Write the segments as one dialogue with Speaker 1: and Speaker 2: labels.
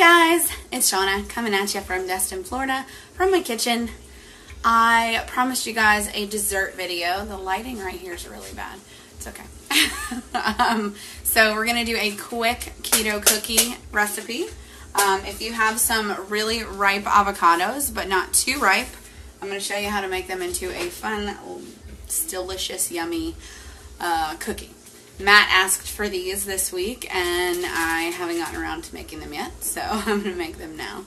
Speaker 1: Hi guys, it's Shanna coming at you from Destin, Florida, from my kitchen. I promised you guys a dessert video. The lighting right here is really bad. It's okay. So we're going to do a quick keto cookie recipe. If you have some really ripe avocados, but not too ripe, I'm going to show you how to make them into a fun, delicious, yummy cookie. Matt asked for these this week, and I haven't gotten around to making them yet, so I'm going to make them now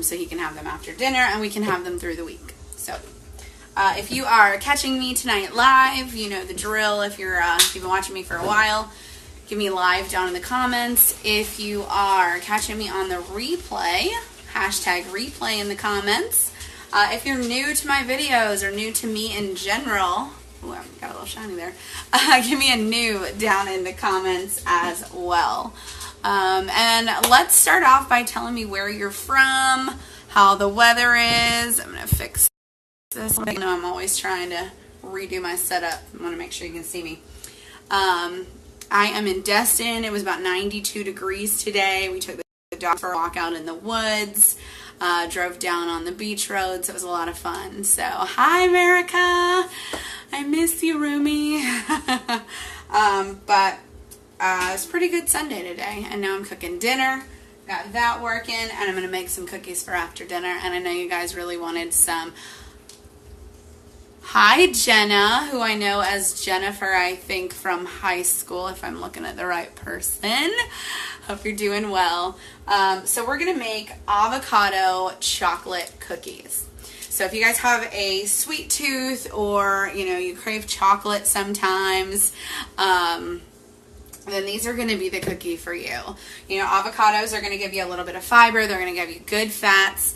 Speaker 1: so he can have them after dinner, and we can have them through the week. So if you are catching me tonight live, you know the drill. If you've been watching me for a while, give me live down in the comments. If you are catching me on the replay, hashtag replay in the comments. If you're new to my videos or new to me in general, ooh, I got a little shiny there. Give me a new down in the comments as well. And let's start off by telling me where you're from, how the weather is. I'm going to fix this. I know I'm always trying to redo my setup. I want to make sure you can see me. I am in Destin. It was about 92 degrees today. We took the dog for a walk out in the woods. Drove down on the beach roads. It was a lot of fun. So, hi, America. I miss you, Rumi. But it's a pretty good Sunday today. And now I'm cooking dinner. Got that working. And I'm going to make some cookies for after dinner. And I know you guys really wanted some. Hi, Jenna, who I know as Jennifer, I think, from high school, if I'm looking at the right person. Hope you're doing well. So we're going to make avocado chocolate cookies. So if you guys have a sweet tooth or, you know, you crave chocolate sometimes, then these are going to be the cookie for you. You know, avocados are going to give you a little bit of fiber. They're going to give you good fats.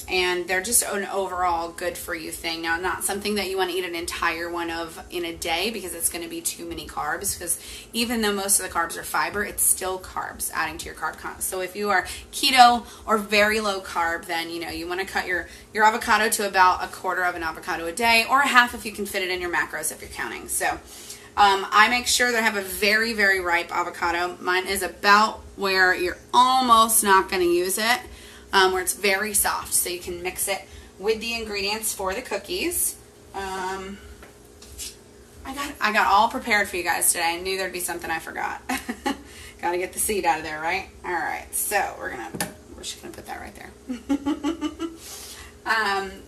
Speaker 1: And they're just an overall good for you thing. Now, not something that you want to eat an entire one of in a day because it's going to be too many carbs, because even though most of the carbs are fiber, it's still carbs adding to your carb count. So if you are keto or very low carb, then, you know, you want to cut your avocado to about a quarter of an avocado a day, or a half if you can fit it in your macros if you're counting. So I make sure that I have a very, very ripe avocado. Mine is about where you're almost not going to use it. Where it's very soft, so you can mix it with the ingredients for the cookies. I got all prepared for you guys today. I knew there'd be something I forgot. Got to get the seed out of there, right? All right, so we're just gonna put that right there.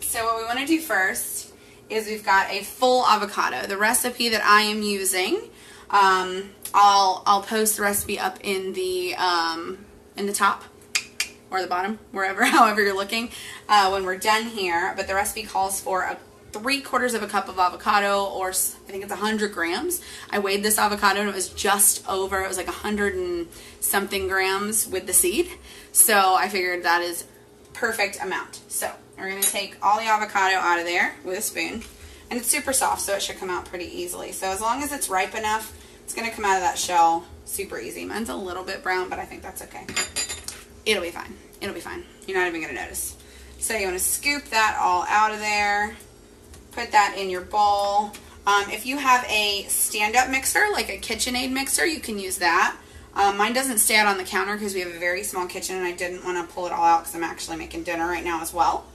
Speaker 1: So what we want to do first is we've got a full avocado. The recipe that I am using, I'll post the recipe up in the top. Or the bottom, wherever, however you're looking, when we're done here. But the recipe calls for 3/4 of a cup of avocado, or I think it's 100 grams. I weighed this avocado and it was just over, it was like 100 and something grams with the seed. So I figured that is perfect amount. So we're going to take all the avocado out of there with a spoon. And it's super soft, so it should come out pretty easily. So as long as it's ripe enough, it's going to come out of that shell super easy. Mine's a little bit brown, but I think that's okay. It'll be fine. It'll be fine. You're not even going to notice. So you want to scoop that all out of there. Put that in your bowl. If you have a stand-up mixer, like a KitchenAid mixer, you can use that. Mine doesn't stay out on the counter because we have a very small kitchen and I didn't want to pull it all out because I'm actually making dinner right now as well.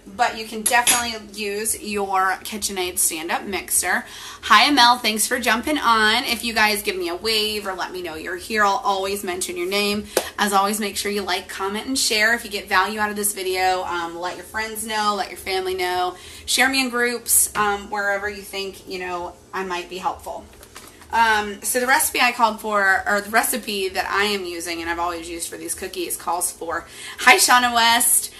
Speaker 1: But you can definitely use your KitchenAid stand-up mixer. Hi, Amel. Thanks for jumping on. If you guys give me a wave or let me know you're here, I'll always mention your name. As always, make sure you like, comment, and share. If you get value out of this video, let your friends know, let your family know. Share me in groups, wherever you think, you know, I might be helpful. So the recipe I called for, or the recipe that I am using and I've always used for these cookies, calls for, hi Shauna West,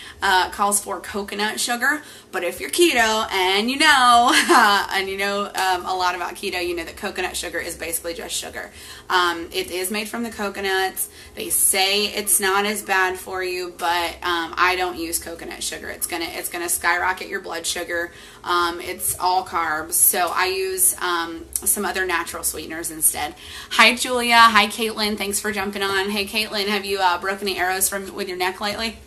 Speaker 1: calls for coconut sugar. But if you're keto and you know, a lot about keto, you know that coconut sugar is basically just sugar. It is made from the coconuts. They say it's not as bad for you, but I don't use coconut sugar. It's gonna skyrocket your blood sugar. It's all carbs, so I use some other natural sweeteners instead. Hi Julia. Hi Caitlin. Thanks for jumping on. Hey Caitlin, have you broken any arrows with your neck lately?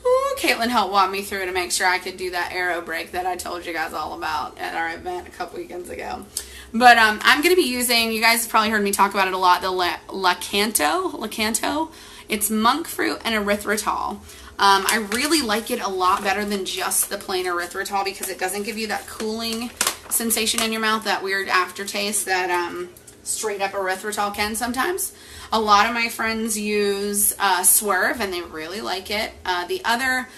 Speaker 1: Ooh, Caitlin helped walk me through to make sure I could do that arrow break that I told you guys all about at our event a couple weekends ago. But I'm going to be using, you guys have probably heard me talk about it a lot, the Lakanto. It's monk fruit and erythritol. I really like it a lot better than just the plain erythritol because it doesn't give you that cooling sensation in your mouth, that weird aftertaste that straight up erythritol can sometimes. A lot of my friends use Swerve and they really like it. The other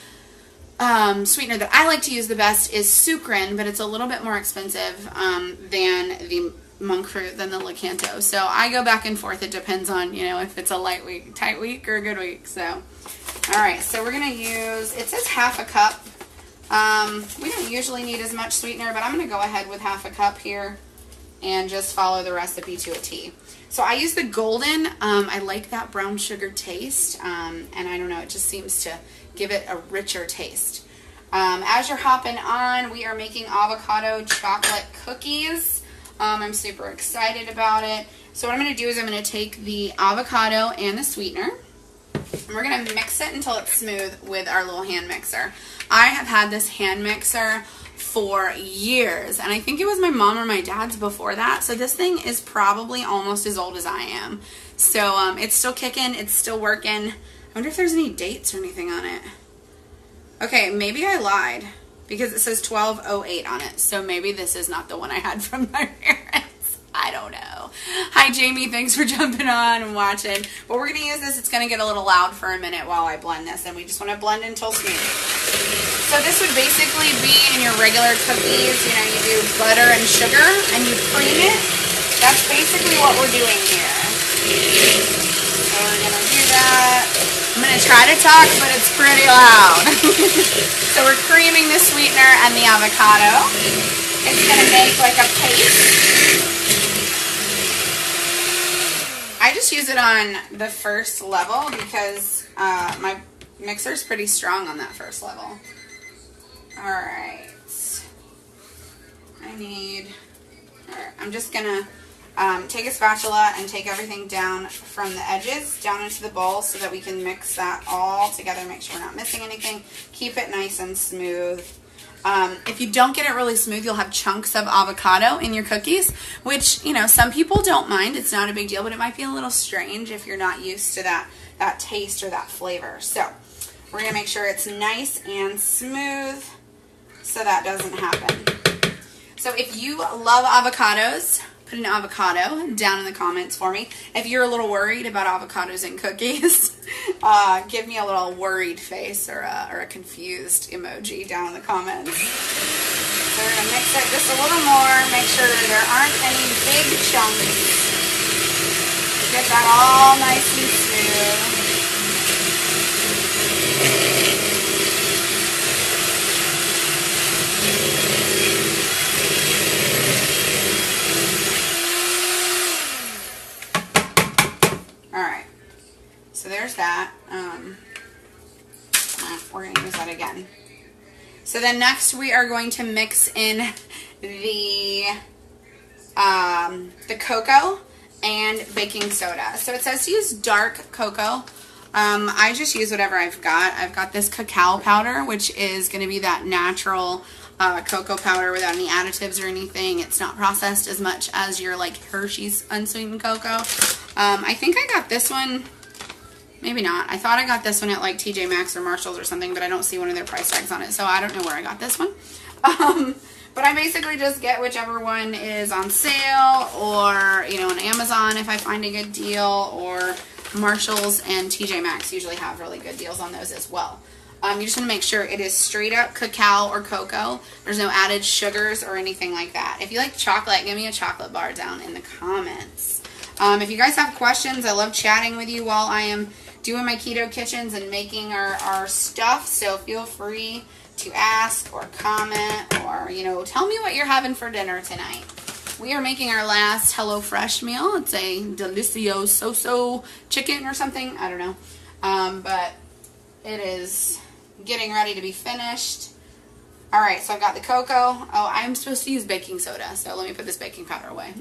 Speaker 1: sweetener that I like to use the best is sucrin, but it's a little bit more expensive than the monk fruit, than the Lakanto. So I go back and forth. It depends on, you know, if it's a light week, tight week, or a good week. So, all right, so we're going to use, it says half a cup. We don't usually need as much sweetener, but I'm going to go ahead with half a cup here and just follow the recipe to a T. So I use the golden. I like that brown sugar taste, and I don't know, it just seems to give it a richer taste. As you're hopping on, we are making avocado chocolate cookies. I'm super excited about it. So what I'm going to do is I'm going to take the avocado and the sweetener, and we're going to mix it until it's smooth with our little hand mixer. I have had this hand mixer for years, and I think it was my mom or my dad's before that. So this thing is probably almost as old as I am. So it's still kicking, it's still working. I wonder if there's any dates or anything on it. Okay, maybe I lied because it says 1208 on it. So maybe this is not the one I had from my parents. I don't know. Hi Jamie, thanks for jumping on and watching. But we're going to use this. It's going to get a little loud for a minute while I blend this, and we just want to blend until smooth. So this would basically be in your regular cookies. You know, you do butter and sugar and you cream it. That's basically what we're doing here. So we're going to do that. I'm going to try to talk, but it's pretty loud. So we're creaming the sweetener and the avocado. It's going to make like a paste. I just use it on the first level because my mixer's pretty strong on that first level. Alright. I'm just going to take a spatula and take everything down from the edges down into the bowl so that we can mix that all together, make sure we're not missing anything. Keep it nice and smooth. If you don't get it really smooth, you'll have chunks of avocado in your cookies, which, you know, some people don't mind. It's not a big deal, but it might be a little strange if you're not used to that taste or that flavor. So we're going to make sure it's nice and smooth so that doesn't happen. So if you love avocados, put an avocado down in the comments for me. If you're a little worried about avocados and cookies, give me a little worried face or a confused emoji down in the comments. So we're going to mix it just a little more, make sure there aren't any big chunks. Get that all nice and smooth. So there's that. We're going to use that again. So then next we are going to mix in the cocoa and baking soda. So it says to use dark cocoa. I just use whatever I've got. I've got this cacao powder, which is going to be that natural cocoa powder without any additives or anything. It's not processed as much as your like Hershey's unsweetened cocoa. I think I got this one. Maybe not. I thought I got this one at like TJ Maxx or Marshall's or something, but I don't see one of their price tags on it, so I don't know where I got this one. But I basically just get whichever one is on sale, or, you know, on Amazon if I find a good deal, or Marshall's and TJ Maxx usually have really good deals on those as well. You just want to make sure it is straight up cacao or cocoa. There's no added sugars or anything like that. If you like chocolate, give me a chocolate bar down in the comments. If you guys have questions, I love chatting with you while I am doing my keto kitchens and making our stuff, so feel free to ask or comment, or, you know, tell me what you're having for dinner tonight. We are making our last HelloFresh meal. It's a delicioso chicken or something, I don't know, but it is getting ready to be finished. Alright, so I've got the cocoa. Oh, I'm supposed to use baking soda, so let me put this baking powder away.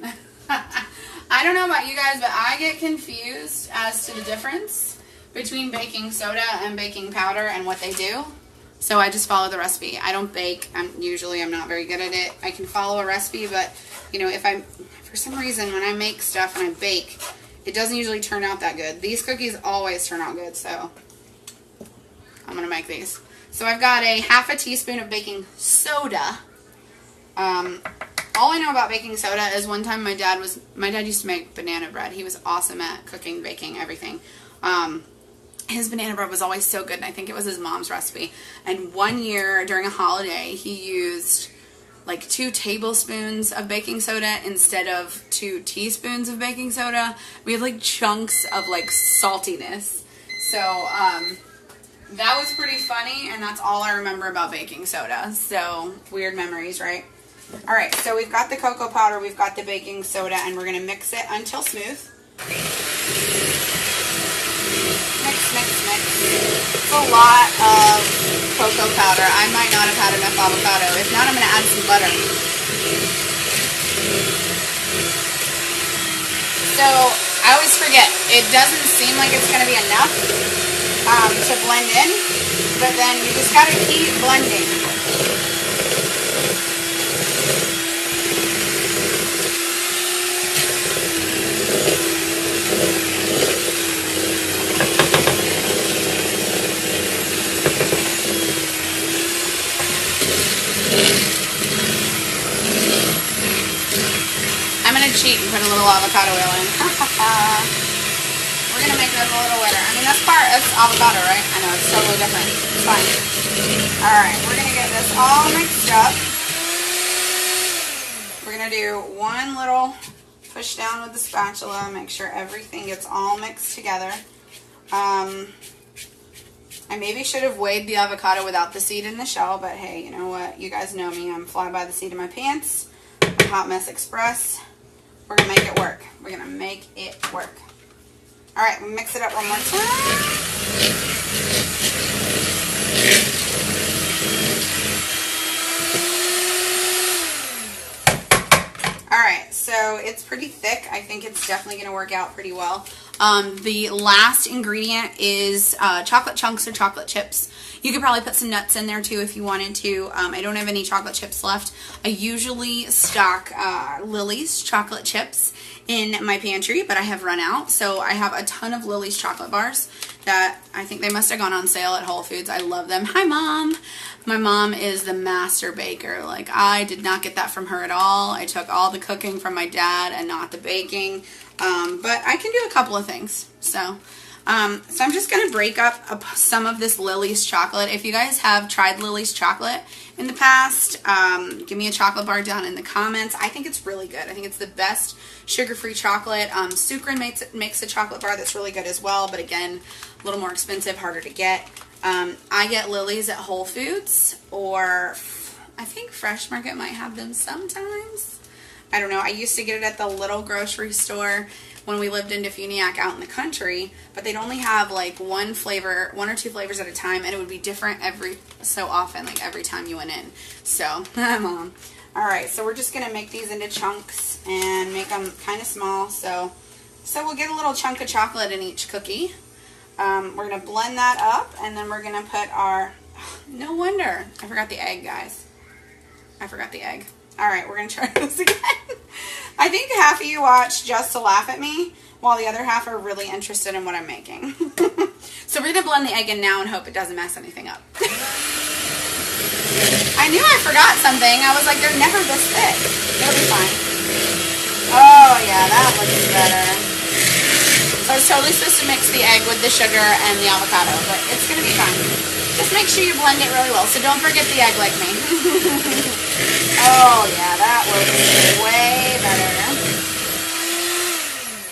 Speaker 1: I don't know about you guys, but I get confused as to the difference between baking soda and baking powder and what they do. So I just follow the recipe. I don't bake. I'm not very good at it. I can follow a recipe, but you know, for some reason when I make stuff and I bake, it doesn't usually turn out that good. These cookies always turn out good, so I'm gonna make these. So I've got a half a teaspoon of baking soda. All I know about baking soda is one time my dad used to make banana bread. He was awesome at cooking, baking, everything. His banana bread was always so good, and I think it was his mom's recipe. And one year during a holiday, he used like 2 tablespoons of baking soda instead of 2 teaspoons of baking soda. We had like chunks of like saltiness. So that was pretty funny, and that's all I remember about baking soda. So weird memories, right? All right, so we've got the cocoa powder, we've got the baking soda, and we're gonna mix it until smooth. Mix. It's a lot of cocoa powder. I might not have had enough avocado. If not, I'm going to add some butter. So I always forget. It doesn't seem like it's going to be enough to blend in, but then you just got to keep blending. Cheat and put a little avocado oil in. We're going to make it a little wetter. I mean, that's avocado, right? I know, it's totally different. It's fine. Alright, we're going to get this all mixed up. We're going to do one little push down with the spatula, make sure everything gets all mixed together. I maybe should have weighed the avocado without the seed in the shell, but hey, you know what? You guys know me. I'm fly by the seat of my pants. I'm Hot Mess Express. We're going to make it work. We're going to make it work. All right, we'll mix it up one more time. All right, so it's pretty thick. I think it's definitely going to work out pretty well. The last ingredient is chocolate chunks or chocolate chips. You could probably put some nuts in there too if you wanted to. I don't have any chocolate chips left. I usually stock Lily's chocolate chips in my pantry, but I have run out. So I have a ton of Lily's chocolate bars that I think they must have gone on sale at Whole Foods. I love them. Hi, Mom. My mom is the master baker. Like, I did not get that from her at all. I took all the cooking from my dad and not the baking. But I can do a couple of things. So I'm just going to break up some of this Lily's chocolate. If you guys have tried Lily's chocolate in the past, give me a chocolate bar down in the comments. I think it's really good. I think it's the best sugar-free chocolate. Sucrin makes a chocolate bar that's really good as well, but again, a little more expensive, harder to get. I get Lily's at Whole Foods, or I think Fresh Market might have them sometimes. I don't know. I used to get it at the little grocery store when we lived in Defuniak out in the country, but they'd only have like one or two flavors at a time, and it would be different every so often, like every time you went in. So, Mom. Alright, so we're just going to make these into chunks and make them kind of small. So we'll get a little chunk of chocolate in each cookie. We're going to blend that up, and then we're going to put our, no wonder, I forgot the egg, guys. I forgot the egg. Alright, we're going to try this again. I think half of you watch just to laugh at me, while the other half are really interested in what I'm making. So we're going to blend the egg in now and hope it doesn't mess anything up. I knew I forgot something. I was like, they're never this thick. It'll be fine. Oh yeah, that looks better. So I was totally supposed to mix the egg with the sugar and the avocado, but it's going to be fine. Just make sure you blend it really well, so don't forget the egg like me. Oh yeah, that looks way better.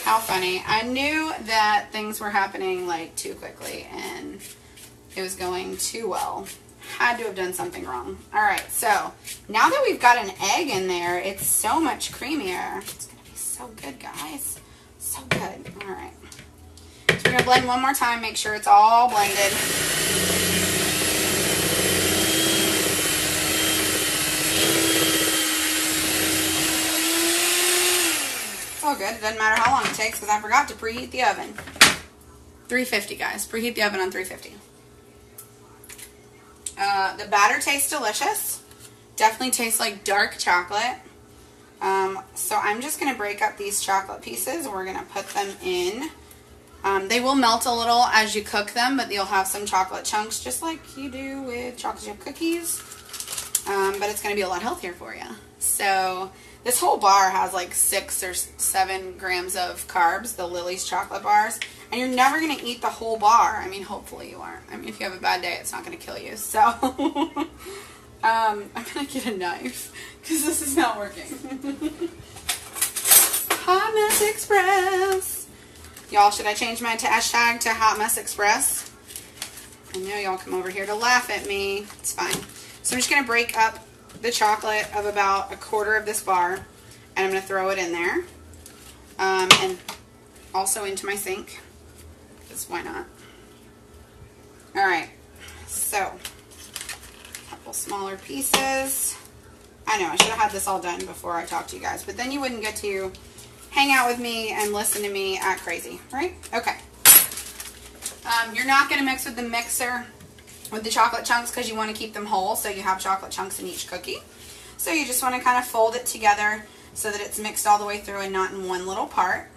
Speaker 1: How funny. I knew that things were happening like too quickly and it was going too well. Had to have done something wrong. Alright, so now that we've got an egg in there, it's so much creamier. It's going to be so good, guys. So good. Alright. So we're going to blend one more time, make sure it's all blended. Oh good. It doesn't matter how long it takes because I forgot to preheat the oven. 350, guys. Preheat the oven on 350. The batter tastes delicious. Definitely tastes like dark chocolate. So I'm just going to break up these chocolate pieces. We're going to put them in. They will melt a little as you cook them, but you'll have some chocolate chunks just like you do with chocolate chip cookies. But it's going to be a lot healthier for you. So this whole bar has like 6 or 7 grams of carbs, the Lily's chocolate bars. And you're never going to eat the whole bar. I mean, hopefully you aren't. I mean, if you have a bad day, it's not going to kill you. So I'm going to get a knife because this is not working. Hot Mess Express. Y'all, should I change my hashtag to Hot Mess Express? I know y'all come over here to laugh at me. It's fine. So I'm just going to break up the chocolate of about 1/4 of this bar, and I'm going to throw it in there, and also into my sink, because why not? Alright, so a couple smaller pieces. I know, I should have had this all done before I talked to you guys, but then you wouldn't get to hang out with me and listen to me act crazy, right? Okay. You're not going to mix with the mixer with the chocolate chunks because you want to keep them whole, so you have chocolate chunks in each cookie. So you just want to kind of fold it together so that it's mixed all the way through and not in one little part.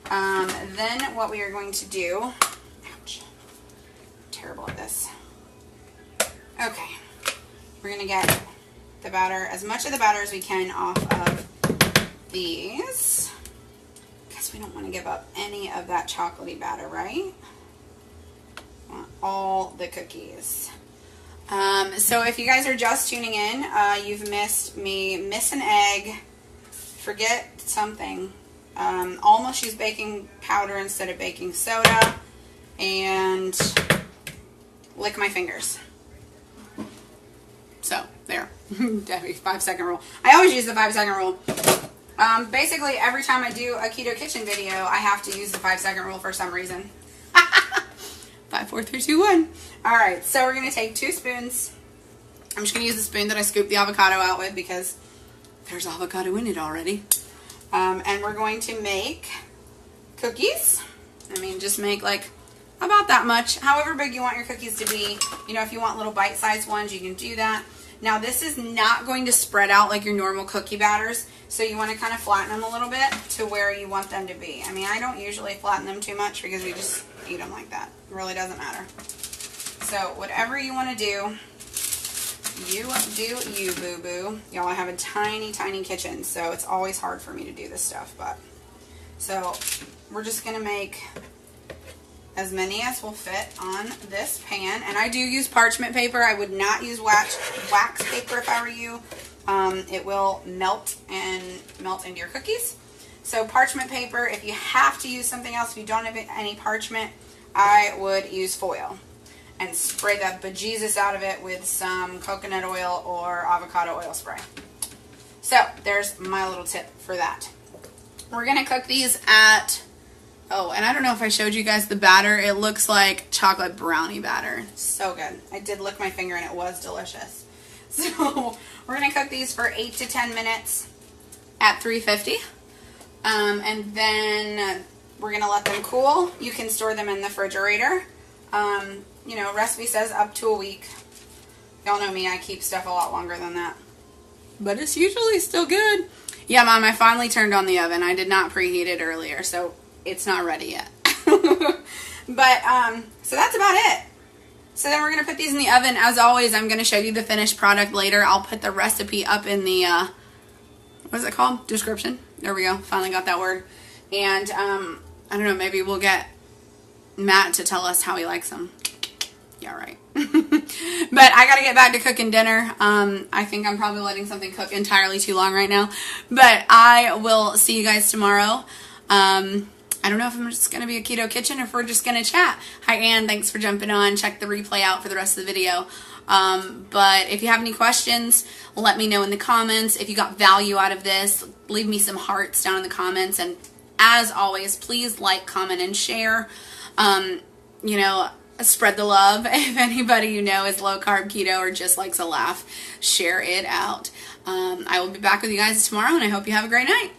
Speaker 1: Then what we are going to do, ouch, I'm terrible at this. Okay, we're going to get the batter, as much of the batter as we can off of these, because we don't want to give up any of that chocolatey batter, right? Want all the cookies. So if you guys are just tuning in, you've missed me miss an egg, forget something, almost use baking powder instead of baking soda, and lick my fingers. So there. Debbie, 5-second rule. I always use the 5-second rule. Basically every time I do a keto kitchen video, I have to use the 5-second rule for some reason. 5, 4, 3, 2, 1. Alright, so we're going to take 2 spoons. I'm just going to use the spoon that I scooped the avocado out with because there's avocado in it already. And we're going to make cookies. I mean, just make like about that much. However big you want your cookies to be. You know, if you want little bite-sized ones, you can do that. Now, this is not going to spread out like your normal cookie batters. So you want to kind of flatten them a little bit to where you want them to be. I mean, I don't usually flatten them too much because we just eat them like that. It really doesn't matter. So whatever you want to do, you boo-boo. Y'all, I have a tiny, tiny kitchen, so it's always hard for me to do this stuff. But so we're just going to make as many as will fit on this pan. And I do use parchment paper. I would not use wax paper if I were you. It will melt into your cookies. So parchment paper, if you have to use something else, if you don't have any parchment, I would use foil and spray the bejesus out of it with some coconut oil or avocado oil spray. So there's my little tip for that. We're going to cook these at, oh, and I don't know if I showed you guys the batter. It looks like chocolate brownie batter. So good. I did lick my finger and it was delicious. So we're going to cook these for 8 to 10 minutes at 350. And then we're going to let them cool. You can store them in the refrigerator. You know, recipe says up to a week. Y'all know me, I keep stuff a lot longer than that. But it's usually still good. Yeah, Mom, I finally turned on the oven. I did not preheat it earlier, so it's not ready yet. But, so that's about it. So then we're going to put these in the oven. As always, I'm going to show you the finished product later. I'll put the recipe up in the, what is it called? Description. There we go. Finally got that word. And, I don't know, maybe we'll get Matt to tell us how he likes them. Yeah, right. But I got to get back to cooking dinner. I think I'm probably letting something cook entirely too long right now. But I will see you guys tomorrow. I don't know if I'm just going to be a keto kitchen or if we're just going to chat. Hi, Ann. Thanks for jumping on. Check the replay out for the rest of the video. But if you have any questions, let me know in the comments. If you got value out of this, leave me some hearts down in the comments. And as always, please like, comment, and share. You know, spread the love. If anybody you know is low carb keto or just likes a laugh, share it out. I will be back with you guys tomorrow, and I hope you have a great night.